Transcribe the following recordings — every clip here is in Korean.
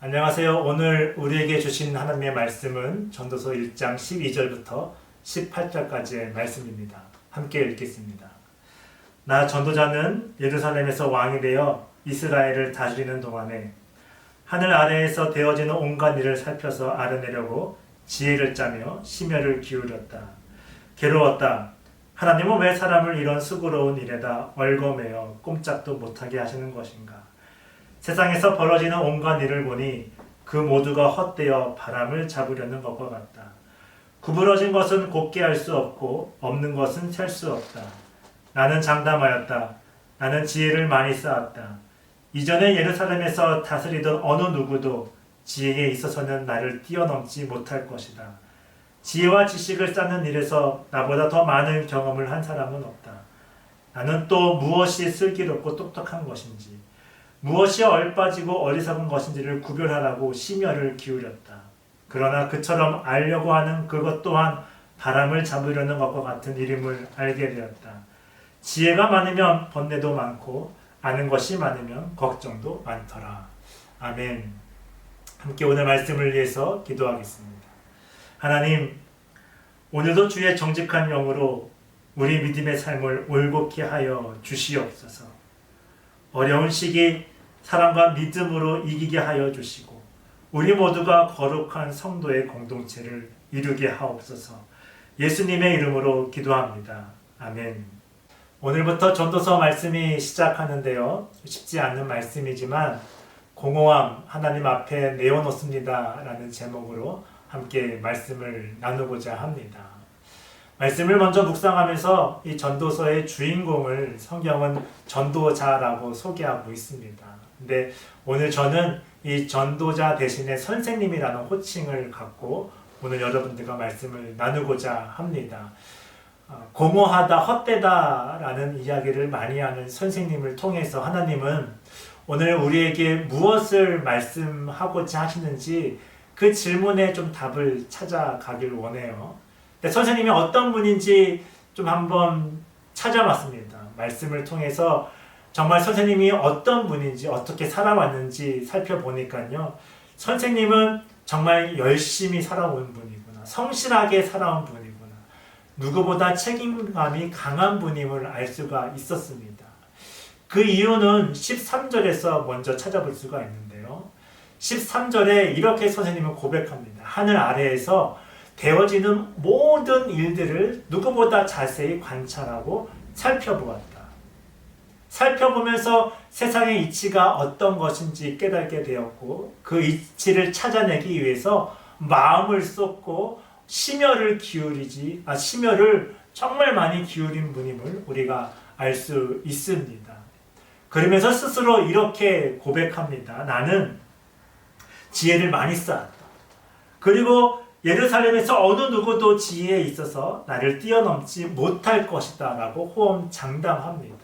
안녕하세요. 오늘 우리에게 주신 하나님의 말씀은 전도서 1장 12절부터 18절까지의 말씀입니다. 함께 읽겠습니다. 나 전도자는 예루살렘에서 왕이 되어 이스라엘을 다스리는 동안에 하늘 아래에서 되어지는 온갖 일을 살펴서 알아내려고 지혜를 짜며 심혈을 기울였다. 괴로웠다. 하나님은 왜 사람을 이런 수고로운 일에다 얽어매어 꼼짝도 못하게 하시는 것인가? 세상에서 벌어지는 온갖 일을 보니 그 모두가 헛되어 바람을 잡으려는 것과 같다. 구부러진 것은 곱게 할 수 없고 없는 것은 셀 수 없다. 나는 장담하였다. 나는 지혜를 많이 쌓았다. 이전에 예루살렘에서 다스리던 어느 누구도 지혜에 있어서는 나를 뛰어넘지 못할 것이다. 지혜와 지식을 쌓는 일에서 나보다 더 많은 경험을 한 사람은 없다. 나는 또 무엇이 슬기롭고 똑똑한 것인지 무엇이 얼빠지고 어리석은 것인지를 구별하라고 심혈을 기울였다. 그러나 그처럼 알려고 하는 그것 또한 바람을 잡으려는 것과 같은 일임을 알게 되었다. 지혜가 많으면 번뇌도 많고 아는 것이 많으면 걱정도 많더라. 아멘. 함께 오늘 말씀을 위해서 기도하겠습니다. 하나님, 오늘도 주의 정직한 영으로 우리 믿음의 삶을 올곧게 하여 주시옵소서. 어려운 시기 사랑과 믿음으로 이기게 하여 주시고 우리 모두가 거룩한 성도의 공동체를 이루게 하옵소서. 예수님의 이름으로 기도합니다. 아멘. 오늘부터 전도서 말씀이 시작하는데요. 쉽지 않는 말씀이지만 공허함 하나님 앞에 내어놓습니다 라는 제목으로 함께 말씀을 나누고자 합니다. 말씀을 먼저 묵상하면서 이 전도서의 주인공을 성경은 전도자라고 소개하고 있습니다. 근데 오늘 저는 이 전도자 대신에 선생님이라는 호칭을 갖고 오늘 여러분들과 말씀을 나누고자 합니다. 공허하다, 헛되다 라는 이야기를 많이 하는 선생님을 통해서 하나님은 오늘 우리에게 무엇을 말씀하고자 하시는지 그 질문에 좀 답을 찾아가길 원해요. 선생님이 어떤 분인지 좀 한번 찾아봤습니다. 말씀을 통해서 정말 선생님이 어떤 분인지 어떻게 살아왔는지 살펴보니까요. 선생님은 정말 열심히 살아온 분이구나. 성실하게 살아온 분이구나. 누구보다 책임감이 강한 분임을 알 수가 있었습니다. 그 이유는 13절에서 먼저 찾아볼 수가 있는데요. 13절에 이렇게 선생님은 고백합니다. 하늘 아래에서 되어지는 모든 일들을 누구보다 자세히 관찰하고 살펴보았다. 살펴보면서 세상의 이치가 어떤 것인지 깨닫게 되었고 그 이치를 찾아내기 위해서 마음을 쏟고 심혈을 정말 많이 기울인 분임을 우리가 알 수 있습니다. 그러면서 스스로 이렇게 고백합니다. 나는 지혜를 많이 쌓았다. 그리고 예루살렘에서 어느 누구도 지혜에 있어서 나를 뛰어넘지 못할 것이다 라고 호언장담합니다.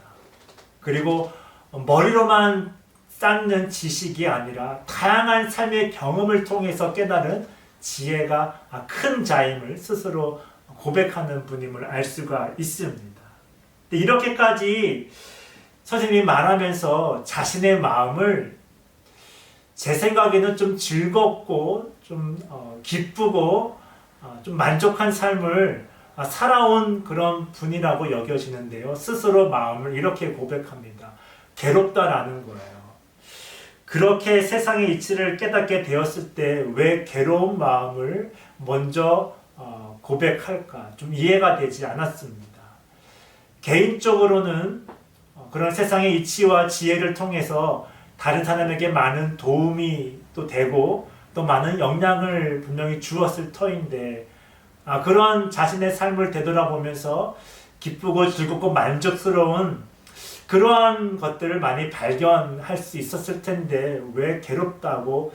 그리고 머리로만 쌓는 지식이 아니라 다양한 삶의 경험을 통해서 깨달은 지혜가 큰 자임을 스스로 고백하는 분임을 알 수가 있습니다. 이렇게까지 선생님이 말하면서 자신의 마음을 제 생각에는 좀 즐겁고 좀 기쁘고 좀 만족한 삶을 살아온 그런 분이라고 여겨지는데요. 스스로 마음을 이렇게 고백합니다. 괴롭다라는 거예요. 그렇게 세상의 이치를 깨닫게 되었을 때 왜 괴로운 마음을 먼저 고백할까? 좀 이해가 되지 않았습니다. 개인적으로는 그런 세상의 이치와 지혜를 통해서 다른 사람에게 많은 도움이 또 되고 또 많은 영향을 분명히 주었을 터인데 그런 자신의 삶을 되돌아보면서 기쁘고 즐겁고 만족스러운 그러한 것들을 많이 발견할 수 있었을 텐데 왜 괴롭다고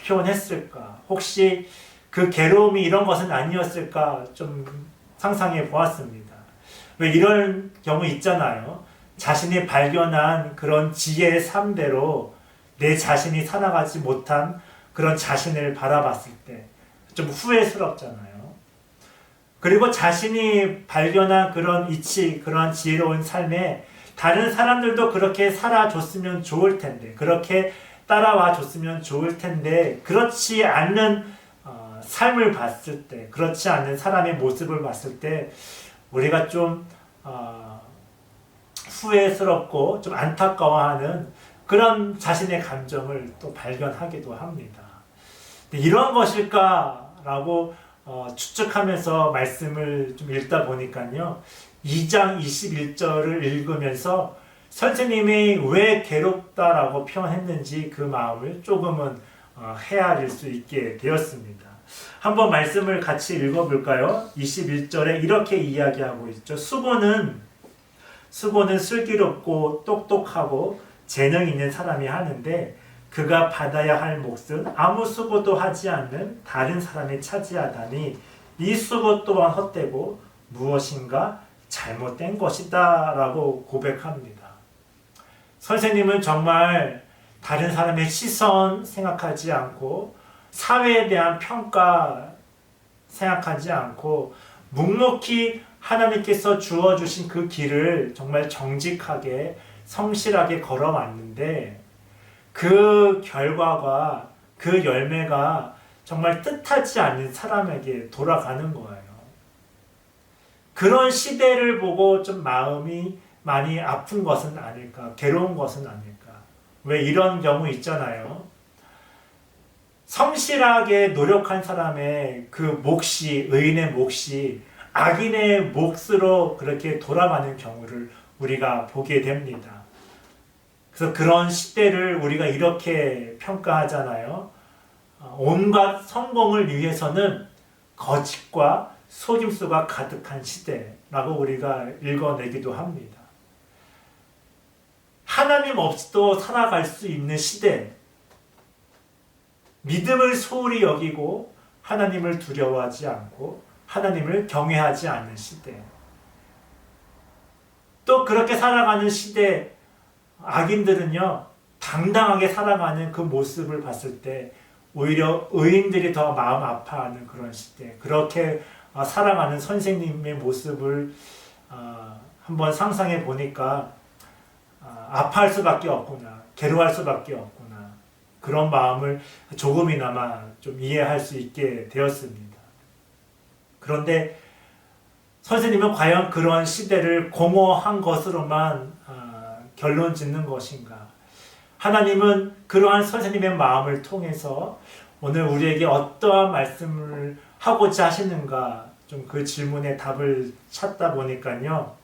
표현했을까? 혹시 그 괴로움이 이런 것은 아니었을까? 좀 상상해 보았습니다. 왜 이런 경우 있잖아요. 자신이 발견한 그런 지혜의 삶대로 내 자신이 살아가지 못한 그런 자신을 바라봤을 때 좀 후회스럽잖아요. 그리고 자신이 발견한 그런 이치, 그런 지혜로운 삶에 다른 사람들도 그렇게 살아줬으면 좋을 텐데 그렇게 따라와 줬으면 좋을 텐데 그렇지 않는 삶을 봤을 때, 그렇지 않는 사람의 모습을 봤을 때 우리가 좀 후회스럽고 좀 안타까워하는 그런 자신의 감정을 또 발견하기도 합니다. 이런 것일까라고 추측하면서 말씀을 좀 읽다 보니까요. 2장 21절을 읽으면서 선생님이 왜 괴롭다라고 표현했는지 그 마음을 조금은 헤아릴 수 있게 되었습니다. 한번 말씀을 같이 읽어볼까요? 21절에 이렇게 이야기하고 있죠. 수고는 슬기롭고 똑똑하고 재능 있는 사람이 하는데 그가 받아야 할 몫은 아무 수고도 하지 않는 다른 사람이 차지하다니 이 수고 또한 헛되고 무엇인가 잘못된 것이다 라고 고백합니다. 선생님은 정말 다른 사람의 시선 생각하지 않고 사회에 대한 평가 생각하지 않고 묵묵히 하나님께서 주어주신 그 길을 정말 정직하게 성실하게 걸어왔는데 그 결과가 그 열매가 정말 뜻하지 않는 사람에게 돌아가는 거예요. 그런 시대를 보고 좀 마음이 많이 아픈 것은 아닐까, 괴로운 것은 아닐까. 왜 이런 경우 있잖아요. 성실하게 노력한 사람의 그 몫이, 의인의 몫이 악인의 몫으로 그렇게 돌아가는 경우를 우리가 보게 됩니다. 그래서 그런 시대를 우리가 이렇게 평가하잖아요. 온갖 성공을 위해서는 거짓과 속임수가 가득한 시대라고 우리가 읽어내기도 합니다. 하나님 없이도 살아갈 수 있는 시대, 믿음을 소홀히 여기고 하나님을 두려워하지 않고 하나님을 경외하지 않는 시대, 또 그렇게 살아가는 시대, 악인들은요 당당하게 살아가는 그 모습을 봤을 때 오히려 의인들이 더 마음 아파하는 그런 시대, 그렇게 살아가는 선생님의 모습을 한번 상상해 보니까 아파할 수밖에 없구나, 괴로워할 수밖에 없구나, 그런 마음을 조금이나마 좀 이해할 수 있게 되었습니다. 그런데 선생님은 과연 그런 시대를 공허한 것으로만 결론 짓는 것인가? 하나님은 그러한 선생님의 마음을 통해서 오늘 우리에게 어떠한 말씀을 하고자 하시는가? 좀 그 질문에 답을 찾다 보니까요.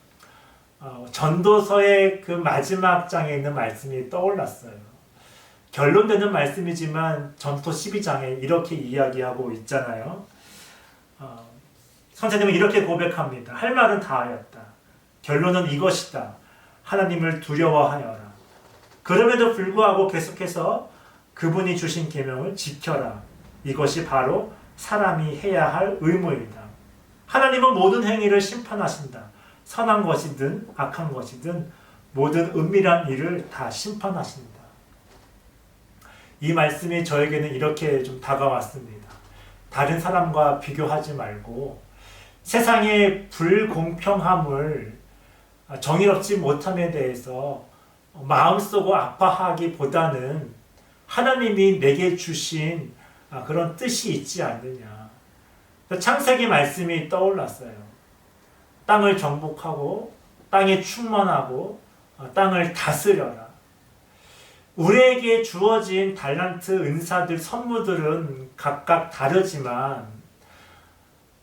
전도서의 그 마지막 장에 있는 말씀이 떠올랐어요. 결론되는 말씀이지만 전도 12장에 이렇게 이야기하고 있잖아요. 선생님은 이렇게 고백합니다. 할 말은 다 하였다. 결론은 이것이다. 하나님을 두려워하여라. 그럼에도 불구하고 계속해서 그분이 주신 계명을 지켜라. 이것이 바로 사람이 해야 할 의무이다. 하나님은 모든 행위를 심판하신다. 선한 것이든 악한 것이든 모든 은밀한 일을 다 심판하신다. 이 말씀이 저에게는 이렇게 좀 다가왔습니다. 다른 사람과 비교하지 말고 세상의 불공평함을, 정의롭지 못함에 대해서 마음속으로 아파하기보다는 하나님이 내게 주신 그런 뜻이 있지 않느냐. 창세기 말씀이 떠올랐어요. 땅을 정복하고 땅에 충만하고 땅을 다스려라. 우리에게 주어진 달란트, 은사들, 선물들은 각각 다르지만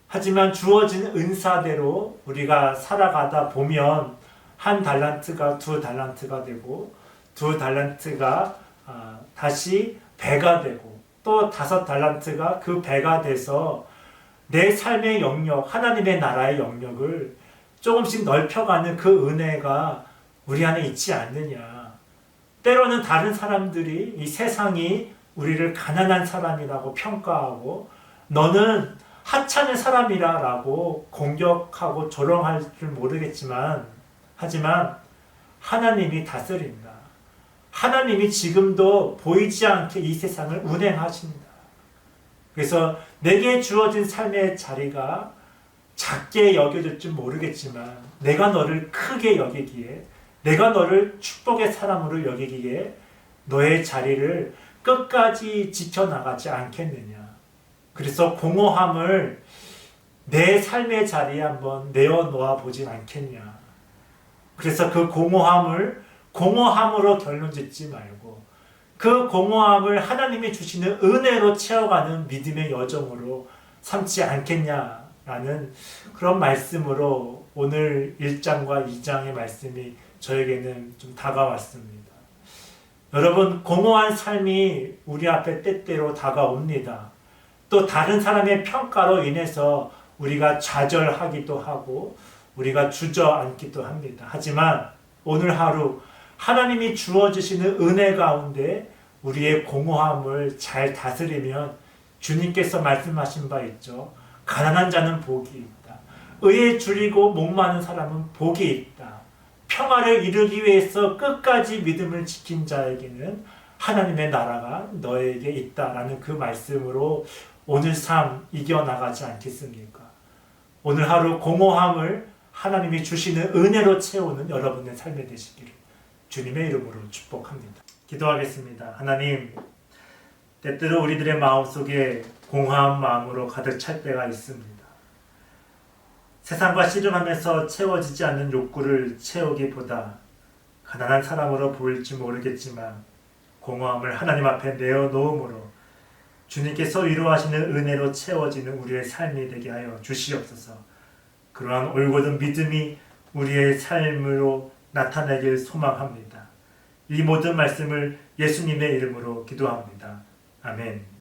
하지만 주어진 은사대로 우리가 살아가다 보면 한 달란트가 두 달란트가 되고 두 달란트가 다시 배가 되고 또 5달란트가 그 배가 돼서 내 삶의 영역, 하나님의 나라의 영역을 조금씩 넓혀가는 그 은혜가 우리 안에 있지 않느냐. 때로는 다른 사람들이 이 세상이 우리를 가난한 사람이라고 평가하고 너는 하찮은 사람이라 라고 공격하고 조롱할 줄 모르겠지만 하지만 하나님이 다스린다. 하나님이 지금도 보이지 않게 이 세상을 운행하신다. 그래서 내게 주어진 삶의 자리가 작게 여겨질 줄 모르겠지만 내가 너를 크게 여기기에, 내가 너를 축복의 사람으로 여기기에 너의 자리를 끝까지 지켜나가지 않겠느냐. 그래서 공허함을 내 삶의 자리에 한번 내어놓아 보진 않겠냐. 그래서 그 공허함을 공허함으로 결론 짓지 말고 그 공허함을 하나님이 주시는 은혜로 채워가는 믿음의 여정으로 삼지 않겠냐라는 그런 말씀으로 오늘 1장과 2장의 말씀이 저에게는 좀 다가왔습니다. 여러분, 공허한 삶이 우리 앞에 때때로 다가옵니다. 또 다른 사람의 평가로 인해서 우리가 좌절하기도 하고 우리가 주저앉기도 합니다. 하지만 오늘 하루 하나님이 주어주시는 은혜 가운데 우리의 공허함을 잘 다스리면 주님께서 말씀하신 바 있죠. 가난한 자는 복이 있다. 의에 줄이고 목마른 사람은 복이 있다. 평화를 이루기 위해서 끝까지 믿음을 지킨 자에게는 하나님의 나라가 너에게 있다라는 그 말씀으로 오늘 삶 이겨나가지 않겠습니까? 오늘 하루 공허함을 하나님이 주시는 은혜로 채우는 여러분의 삶이 되시기를 주님의 이름으로 축복합니다. 기도하겠습니다. 하나님, 때때로 우리들의 마음속에 공허한 마음으로 가득 찰 때가 있습니다. 세상과 씨름하면서 채워지지 않는 욕구를 채우기보다 가난한 사람으로 보일지 모르겠지만 공허함을 하나님 앞에 내어놓음으로 주님께서 위로하시는 은혜로 채워지는 우리의 삶이 되게 하여 주시옵소서. 그러한 올곧은 믿음이 우리의 삶으로 나타나길 소망합니다. 이 모든 말씀을 예수님의 이름으로 기도합니다. 아멘.